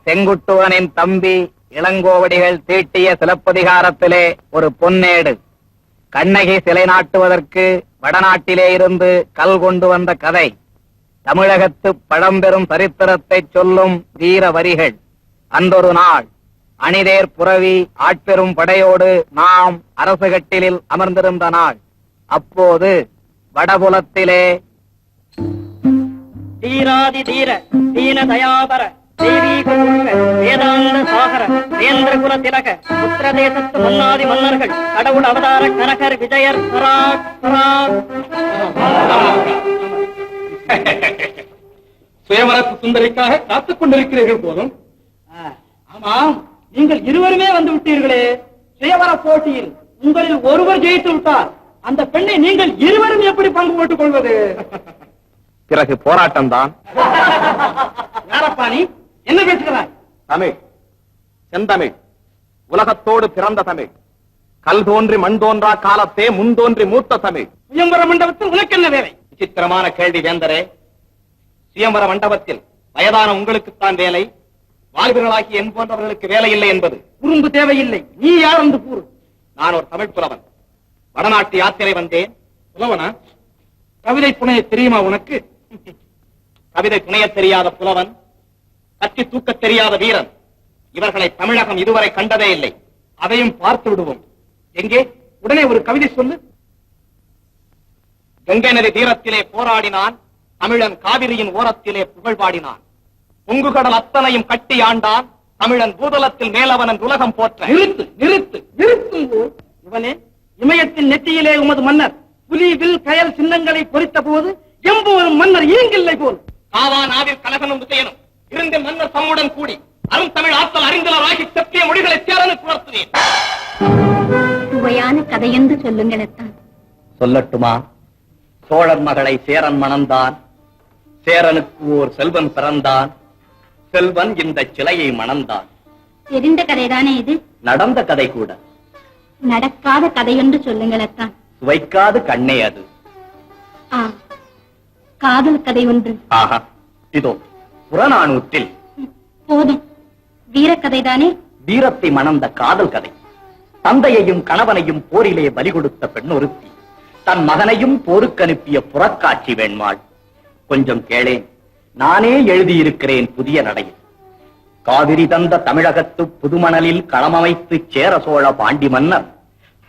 செங்குட்டுவனின் தம்பி இளங்கோவடிகள் தீட்டிய சிலப்பதிகாரத்திலே ஒரு பொன்னேடு. கண்ணகி சிலை நாட்டுவதற்கு வடநாட்டிலே இருந்து கல் கொண்டு வந்த கதை. தமிழகத்து பழம்பெரும் சரித்திரத்தை சொல்லும் வீர வரிகள். அன்றொரு நாள் அணிதேர் புரவி ஆட்பெரும் படையோடு நாம் அரசு கட்டிலில் அமர்ந்திருந்த நாள். அப்போது வடபுலத்திலே தீராதி தீர தீன தயாபர வேதாந்த சாகர வேந்திரகுல திலக உத்தரதேசத்து மன்னாதி மன்னர்கள் கடவுள் அவதார கனகர் விஜயர் சுயவரத்து சுந்தரிக்காக காத்துக் கொண்டிருக்கிறீர்கள் போதும். ஆமாம், நீங்கள் இருவருமே வந்து விட்டீர்களே. சுயவர போட்டியில் உங்களில் ஒருவர் ஜெயித்து விட்டார். அந்த பெண்ணை நீங்கள் இருவரும் எப்படி பங்கு போட்டுக் கொள்வது? பிறகு போராட்டம் தான். யாரப்பா நீ? என்ன பேசுகிறாய்? தமிழ், செந்தமிழ், உலகத்தோடு பிறந்த தமிழ், கல் தோன்றி மண் தோன்றா காலத்தே முன் தோன்றி மூத்த தமிழ். சுயம்பர மண்டபத்தில் உனக்கு என்ன வேலை? விசித்திரமான கேள்வி வேந்தரே. சுயம்பர மண்டபத்தில் வயதான உங்களுக்குத்தான் வேலை, வாழ்வர்களாகி என் போன்றவர்களுக்கு வேலை இல்லை என்பது. குறும்பு தேவையில்லை. நீ யார் என்று கூறு. நான் ஒரு தமிழ் புலவன். வடநாட்டு யாத்திரை வந்தேன். புலவனா? கவிதை புனைய தெரியுமா உனக்கு? கவிதை புனைய தெரியாத புலவன், கத்தி தூக்க தெரியாத வீரன், இவர்களை தமிழகம் இதுவரை கண்டதே இல்லை. அதையும் பார்த்து விடுவோம். எங்கே? உடனே ஒரு கவிதை சொல்லு. கங்கை நதி தீரத்திலே போராடினான் தமிழன், காவிரியின் ஓரத்திலே புகழ் பாடினான். பொங்குகடல் அத்தனையும் கட்டி ஆண்டான் தமிழன், பூதலத்தில் மேலவனன் உலகம் போற்ற. நிறுத்து நிறுத்து நிறுத்து. இவனே இமயத்தின் நெற்றியிலே உமது மன்னர் புலி வில் கயல் சின்னங்களை பொறித்த போது எம்புவரும் மன்னர் ஈங்கில்லை போல். காவா நாவில் கலகனும் விஜயனும் இருந்த மன்னர் தம்முடன் கூடி அரும் தமிழ் ஆற்றல் அறிந்தவராகி செப்பிய மொழிகளை சேரனுக்கு உணர்த்துவேன். சுவையான கதை என்று சொல்லுங்களத்தான். சொல்லட்டுமா? சோழன் மகளை சேரன் மணந்தான், சேரனுக்கு ஓர் செல்வன் பிறந்தான், செல்வன் இந்த சிலையை மணந்தான். தெரிந்த கதைதானே இது? நடந்த கதை கூட. நடக்காத கதை என்று சொல்லுங்களத்தான். சுவைக்காது கண்ணே அது. காதல் கதை ஒன்று. ஆஹா, இதோ புறநானூற்றில். போதும், வீரக்கதைதானே? வீரத்தை மணந்த காதல் கதை. தந்தையையும் கணவனையும் போரிலே பலி கொடுத்த பெண் ஒருத்தி தன் மகனையும் போருக்கு அனுப்பிய புறக்காட்சி வேண்மாள். கொஞ்சம் கேளேன், நானே எழுதியிருக்கிறேன் புதிய நடையில். காவிரி தந்த தமிழகத்து புதுமணலில் களமமைத்து சேர சோழ பாண்டி மன்னர்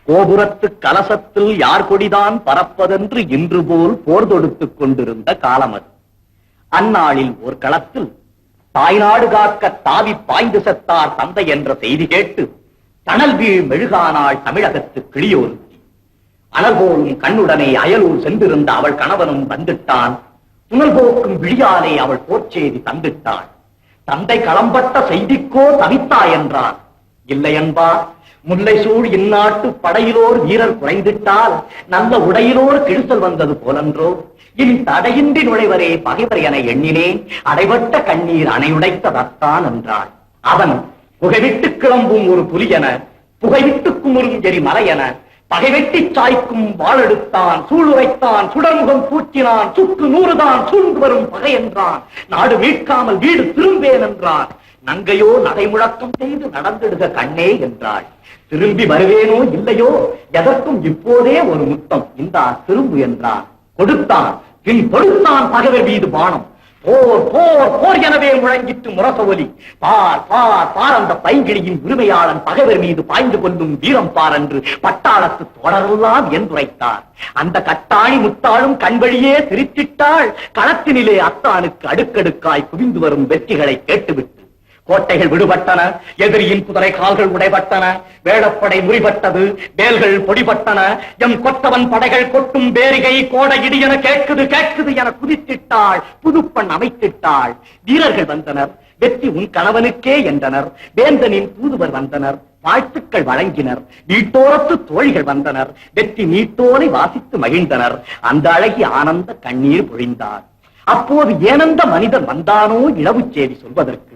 கோபுரத்து கலசத்தில் யார் கொடிதான் பறப்பதென்று இன்று போல் போர் தொடுத்துக் கொண்டிருந்த காலம் அது. அந்நாளில் ஓர் களத்தில் தாய்நாடு காக்க தாவி பாய்ந்து செத்தார் தந்தை என்ற செய்தி கேட்டு தணல் வீழ் மெழுகானாள் தமிழகத்து கிளியோருத்தி. அனல் போலும் கண்ணுடனே அயலூர் சென்றிருந்த அவள் கணவனும் வந்துட்டான். புனல் போக்கும் விழியாலே அவள் போர்ச்செய்தி தந்திட்டாள். தந்தை களம்பட்ட செய்திக்கோ தவித்தாய் என்றான். இல்லை என்பார், முல்லை சூழ் இந்நாட்டு படையிலோர் வீரர் குறைந்திட்டால் நல்ல உடையிலோர் கிழிசல் வந்தது போலன்றோ. இனி தடையின்றி நுழைவரே பகைவர் என எண்ணினேன், அடைபட்ட கண்ணீர் அணையுடைத்ததான் என்றாள். அவன் புகைவிட்டு கிளம்பும் ஒரு புலி என, புகைவிட்டு குமுறும் எரி மலை என, பகைவெட்டி சாய்க்கும் வாழெடுத்தான், சூளுரைத்தான், சுடர்முகம் பூட்டினான், சுக்கு 100 தான் சூழ்ந்து வரும் பகை என்றான். நாடு மீட்காமல் வீடு திரும்பேன் என்றான். நங்கையோ நகை முழக்கம் செய்து நடந்திடுக கண்ணே என்றாள். திரும்பி வருவேனோ இல்லையோ, எதற்கும் இப்போதே ஒரு முத்தம் இந்தா திரும்பு என்றான். கொடுத்தான். பின் தொடுத்தான் பகைவர் மீது பானம். போர் போர் போர் எனவே முழங்கிட்டு முரச ஒலி. பார் பார் பார் அந்த பைங்கிழியின் உரிமையாளன் பகைவர் மீது பாய்ந்து கொள்ளும் வீரம் பார் என்று பட்டாளத்து தொடரெல்லாம் என்றுரைத்தார். அந்த கட்டாணி முத்தாளும் கண்வழியே சிரித்திட்டாள். களத்தினிலே அத்தானுக்கு அடுக்கடுக்காய் குவிந்து வரும் வெற்றிகளை கேட்டுவிட்டு கோட்டைகள் விடுபட்டன, எதிரியின் குதிரை கால்கள் உடைபட்டன, வேளப்படை முறிபட்டது, வேல்கள் பொடிபட்டன, எம் கொத்தவன் படைகள் கொட்டும் பேரிகை கோட இடியென கேட்குது கேட்குது என குதித்திட்டாள். புதுப்பண் அமைத்திட்டாள். வீரர்கள் வந்தனர். வெற்றி உன் கணவனுக்கே என்றனர். வேந்தனின் தூதுவர் வந்தனர். வாழ்த்துக்கள் வழங்கினர். வீட்டோரத்து தோழிகள் வந்தனர். வெற்றி நீட்டோரை வாசித்து மகிழ்ந்தனர். அந்த அழகி ஆனந்த கண்ணீர் பொழிந்தார். அப்போது ஏனந்த மனிதன் வந்தானோ இளவு செய்தி சொல்வதற்கு.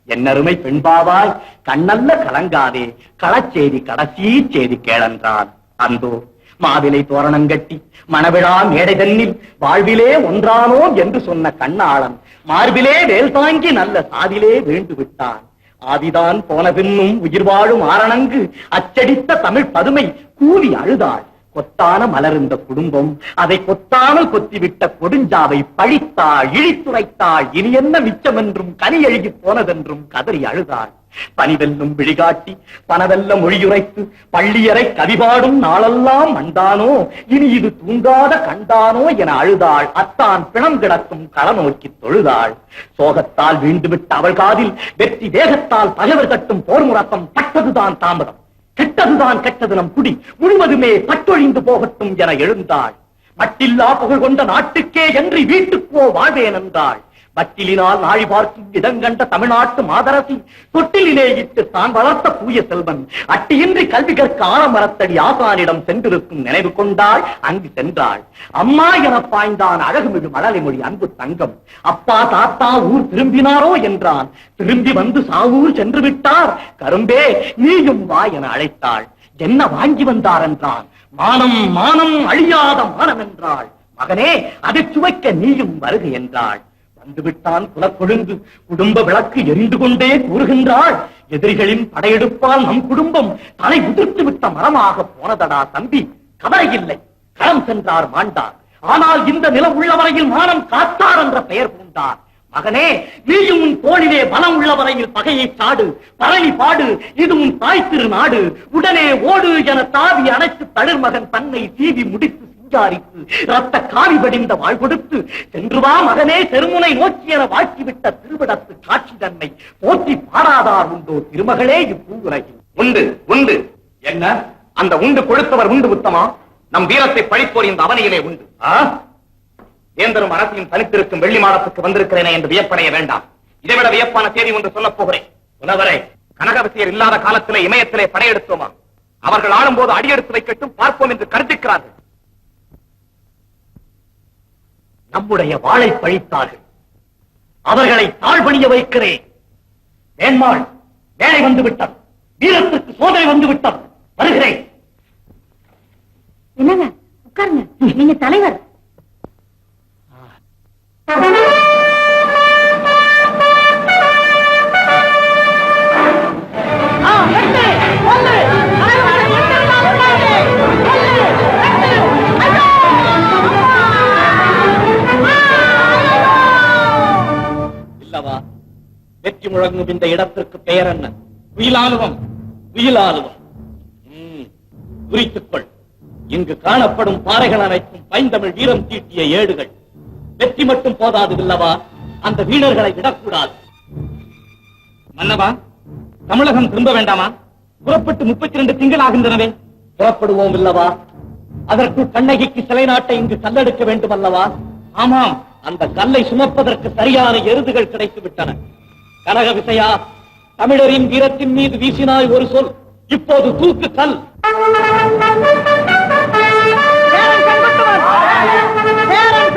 என்னருமை பெண்பாவாய் கண்ணல்ல கலங்காதே, களச்செய்தி கடைசி செய்தி கேளன்றான். அந்தோ மாவிலை தோரணங்கட்டி மணவிழா மேடை தன்னில் வாழ்விலே ஒன்றானோம் என்று சொன்ன கண்ணாளன் மார்பிலே வேல் தாங்கி நல்ல சாதிலே வீழ்ந்து விட்டான். ஆதிதான் போன பின்னும் உயிர் வாழும் ஆரணங்கு அச்சடித்த தமிழ் பதுமை கூவி அழுதாள். கொத்தான மலர்ந்த குடும்பம் அதை கொத்தாமல் கொத்திவிட்ட கொடுஞ்சாவை பழித்தாள், இழித்துரைத்தாள். இனி என்ன மிச்சம் என்றும் கனி எழுகி போனதென்றும் கதறி அழுதாள். பனிவெல்லும் விழிகாட்டி பனவெல்ல மொழியுரைத்து பள்ளியறை கவிபாடும் நாளெல்லாம் மண்டானோ, இனி இது தூங்காத கண்டானோ என அழுதாள். அத்தான் பிணம் கிடக்கும் கள நோக்கி தொழுதாள். சோகத்தால் வீண்டுவிட்ட அவள் காதில் வெற்றி வேகத்தால் பகைவர் கட்டும் போர் முழக்கம் பட்டதுதான் தாமதம். கெட்டதுதான் கெட்டது நம் குடி முழுவதுமே பட்டொழிந்து போகட்டும் என எழுந்தாள். மட்டில்லா புகழ் கொண்ட நாட்டுக்கே என்று வீட்டுக்கோ வாழ்வேன் என்றாள். வட்டிலினால் நாழி பார்க்கும் இடங்கண்ட தமிழ்நாட்டு மாதரசி தொட்டிலே இட்டு தான் வளர்த்த தூய செல்வன் அட்டியின்றி கல்வி கற்க ஆலமரத்தடி ஆசானிடம் சென்றிருக்கும் நினைவு கொண்டாள். அங்கு சென்றாள். அம்மா என பாய்ந்தான் அழகுமிகு மழலை மொழி அன்பு தங்கம். அப்பா தாத்தா ஊர் திரும்பினாரோ என்றான். திரும்பி வந்து சாவூர் சென்று விட்டார். கரும்பே நீயும் வா என அழைத்தாள். என்ன வாங்கி வந்தார் என்றான். மானம் மானம் அழியாத மானம் என்றாள். மகனே அதை சுவைக்க நீயும் வருக என்றாள். வந்துவிட்டான் குலக்கொழுந்து. குடும்ப விளக்கு எரிந்து கொண்டே கூறுகின்றாள். எதிரிகளின் படையெடுப்பால் நம் குடும்பம் தலை உதிர்த்து விட்ட மரமாக போனதடா தம்பி. கவலையில்லை, களம் சென்றார் மாண்டார். ஆனால் இந்த நிலம் உள்ளவரையில் மானம் காத்தார் என்ற பெயர் பூண்டார். மகனே நீயும் உன் தோளிலே பலம் உள்ளவரையில் பகையை சாடு, பரணி பாடு, இது உன் தாய் திரு நாடு. உடனே ஓடு என தாவி அணைத்து தளிர் மகன் தன்னை சீவி முடித்து சிங்காரித்து ரத்த காவி படிந்த வாழ் கொடுத்து சென்று வா மகனே செருமுனை நோக்கி என வாழ்த்திவிட்ட திருவிடத்து காட்சி தன்னை போற்றி பாராதார் உண்டோ திருமகளே இப்பூவுலகில். உண்டு உண்டு. என்ன அந்த உண்டு கொடுத்தவர் உண்டு உத்தமா? நம் வீரத்தை பழிப்போர் இந்த அவனியிலே உண்டு. வேந்தரும் அரசியும் தனித்திருக்கும் வெள்ளி மாடத்துக்கு வந்திருக்கிறேனே என்று வியப்படைய வேண்டாம். இதைவிட வியப்பான செய்தி ஒன்று சொல்லப் போகிறேன். புலவரே, கனகவசியர் இல்லாத காலத்திலே இமயத்திலே படையெடுத்தோமா? அவர்கள் ஆளும்போது அடியெடுத்து வைக்கட்டும் பார்ப்போம் என்று கருதிக்கிறார்கள். நம்முடைய வாளை பழித்தார்கள். அவர்களை தாழ்பணிய வைக்கிறேன். வேண்மாள் வேலை வந்து விட்டது. வீரத்திற்கு சோதனை வந்து விட்டது. வருகிறேன். என்னங்க உட்காருங்க, நீங்க தலைவர். இல்லவா, வெற்றி முழங்கும் இந்த இடத்திற்கு பெயர் என்ன? உயிலாலுவம். உயிலாலுவம். குறித்துக்கொள். இங்கு காணப்படும் பாறைகள் அனைத்தும் பைந்தமிழ் வீரம் தீட்டிய ஏடுகள். வெற்றி மட்டும் போதாது இல்லவா, அந்த வீரர்களை விடக்கூடாது. மன்னவா, தமிழகம் திரும்ப வேண்டாமா? புறப்பட்டு 32 திங்கள் ஆகின்றனவே. புறப்படுவோம் இல்லவா? அதற்குள் கண்ணகிக்கு சிலை நாட்டை இங்கு கல்லெடுக்க வேண்டும் அல்லவா? ஆமாம், அந்த கல்லை சுமப்பதற்கு சரியான எருதுகள் கிடைத்து விட்டன. கனக விசையா, தமிழரின் வீரத்தின் மீது வீசினாய் ஒரு சொல். இப்போது தூக்கு கல். பேரன்